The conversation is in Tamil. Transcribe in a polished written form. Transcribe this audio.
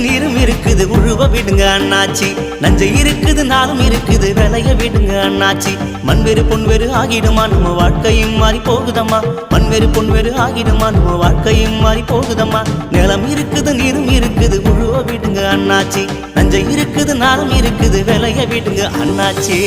நீரும் இருக்குது உழுவ விடுங்க அண்ணாச்சி. நஞ்சை இருக்குது நாளும் இருக்குது விளைய விடுங்க அண்ணாச்சி. மண்வெறு பொன்வெறு ஆகிடுமா நம்ம வாழ்க்கையும் மாறி போகுதம்மா. மண்வெறு பொன்வெறு ஆகிடுமா நம்ம வாழ்க்கையும் மாறி போகுதம்மா. நிலம் இருக்குது நீரும் இருக்குது உழுவ விடுங்க அண்ணாச்சி. நஞ்சை இருக்குது நாளும் இருக்குது விளைய விடுங்க அண்ணாச்சி.